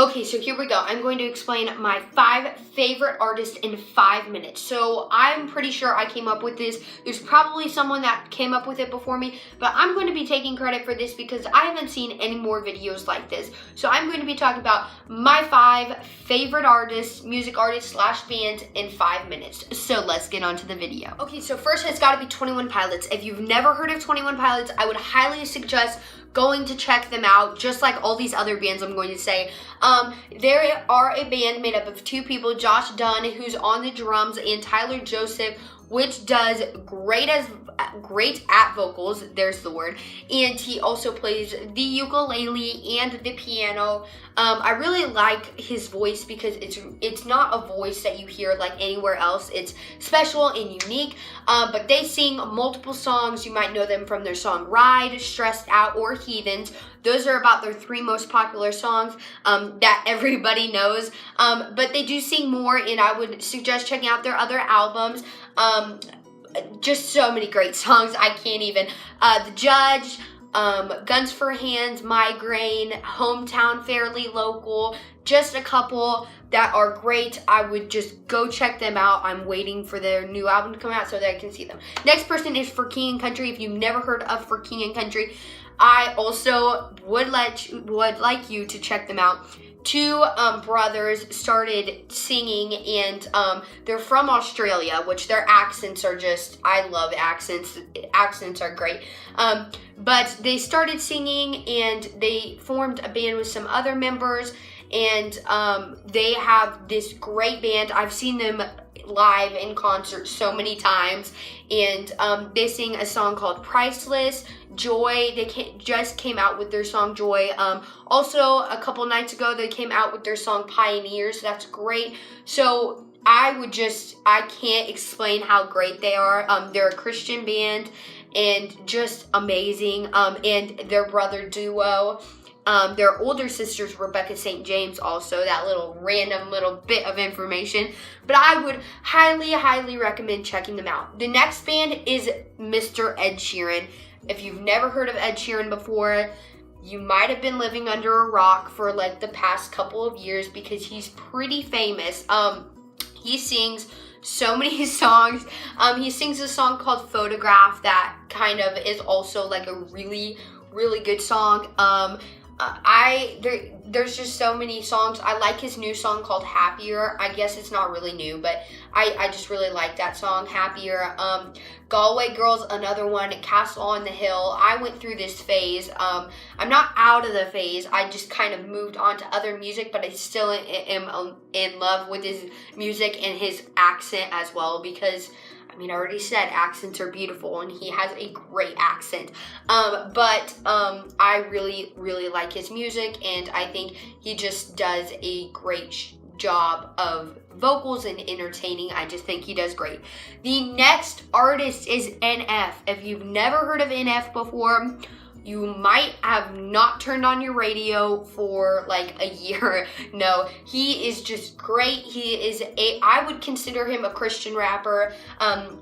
Okay, so here we go. I'm going to explain my 5 favorite artists in 5 minutes. So I'm pretty sure I came up with this. There's probably someone that came up with it before me, but I'm going to be taking credit for this because I haven't seen any more videos like this. So I'm going to be talking about my 5 favorite artists, music artists / bands in 5 minutes. So let's get on to the video. Okay, so first it's got to be 21 Pilots. If you've never heard of 21 Pilots, I would highly suggest going to check them out, just like all these other bands I'm going to say. There are a band made up of 2 people, Josh Dunn, who's on the drums, and Tyler Joseph, which does great at vocals, there's the word, and he also plays the ukulele and the piano. I really like his voice because it's not a voice that you hear like anywhere else. It's special and unique, but they sing multiple songs. You might know them from their song Ride, Stressed Out, or Heathens. Those are about their 3 most popular songs that everybody knows, but they do sing more, and I would suggest checking out their other albums. Just so many great songs, I can't even. The Judge, Guns for Hands, Migraine, Hometown, Fairly Local, just a couple that are great. I would just go check them out. I'm waiting for their new album to come out so that I can see them. Next person is For King and Country. If you've never heard of For King and Country, I also would like you to check them out. 2 brothers started singing, and they're from Australia, which their accents are just, I love accents. Accents are great. But they started singing, and they formed a band with some other members, and they have this great band. I've seen them live in concert so many times, and they sing a song called Priceless, Joy. They just came out with their song Joy. Also, a couple nights ago, they came out with their song Pioneers. That's great. So I can't explain how great they are. They're a Christian band and just amazing. And their brother duo. Their older sister's Rebecca St. James also, that random little bit of information. But I would highly, highly recommend checking them out. The next band is Mr. Ed Sheeran. If you've never heard of Ed Sheeran before, you might have been living under a rock for like the past couple of years because he's pretty famous. He sings so many songs. He sings a song called Photograph that kind of is also like a really, really good song. There's just so many songs. I like his new song called Happier. I guess it's not really new, but I just really like that song, Happier. Galway Girls, another one. Castle on the Hill. I went through this phase. I'm not out of the phase. I just kind of moved on to other music, but I still am in love with his music and his accent as well because I already said accents are beautiful, and he has a great accent. But I really, really like his music, and I think he just does a great job of vocals and entertaining. I just think he does great. The next artist is NF. If you've never heard of NF before, you might have not turned on your radio for like a year. No, he is just great. I would consider him a Christian rapper.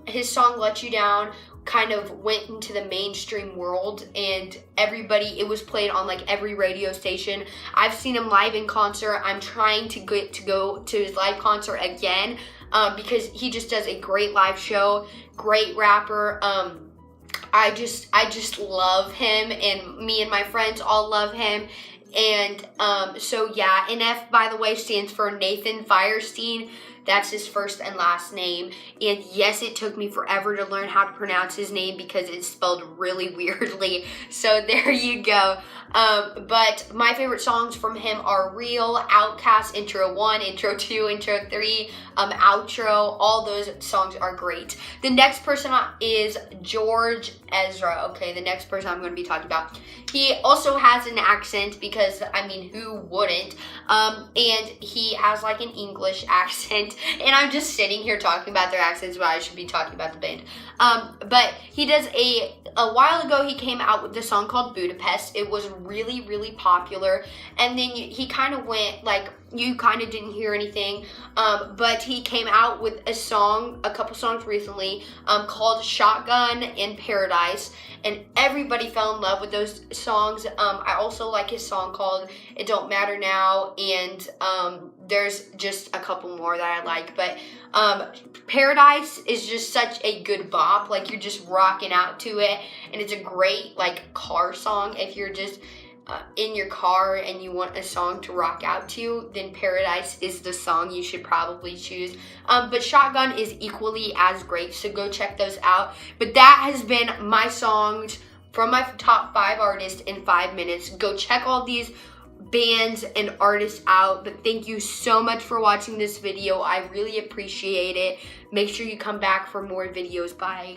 His song Let You Down kind of went into the mainstream world, and it was played on like every radio station. I've seen him live in concert. I'm trying to get to go to his live concert again because he just does a great live show, great rapper. I just love him, and me and my friends all love him. And so yeah, NF, by the way, stands for Nathan Fierstein. That's his first and last name. And yes, it took me forever to learn how to pronounce his name because it's spelled really weirdly. So there you go. But my favorite songs from him are Real, Outcast, Intro 1, Intro 2, Intro 3, Outro. All those songs are great. The next person is George Ezra. Okay, the next person I'm going to be talking about. He also has an accent because, who wouldn't? And he has like an English accent. And I'm just sitting here talking about their accents while I should be talking about the band. But he does a while ago he came out with a song called Budapest. It was really, really popular. And then he kind of went like, you kind of didn't hear anything. But he came out with a couple songs recently called Shotgun and Paradise. Paradise, and everybody fell in love with those songs. I also like his song called It Don't Matter Now, and there's just a couple more that I like, but Paradise is just such a good bop. Like, you're just rocking out to it, and it's a great like car song. If you're just in your car and you want a song to rock out to, then Paradise is the song you should probably choose. But Shotgun is equally as great, so go check those out. But that has been my songs from my top 5 artists in 5 minutes. Go check all these bands and artists out. But thank you so much for watching this video. I really appreciate it. Make sure you come back for more videos. Bye.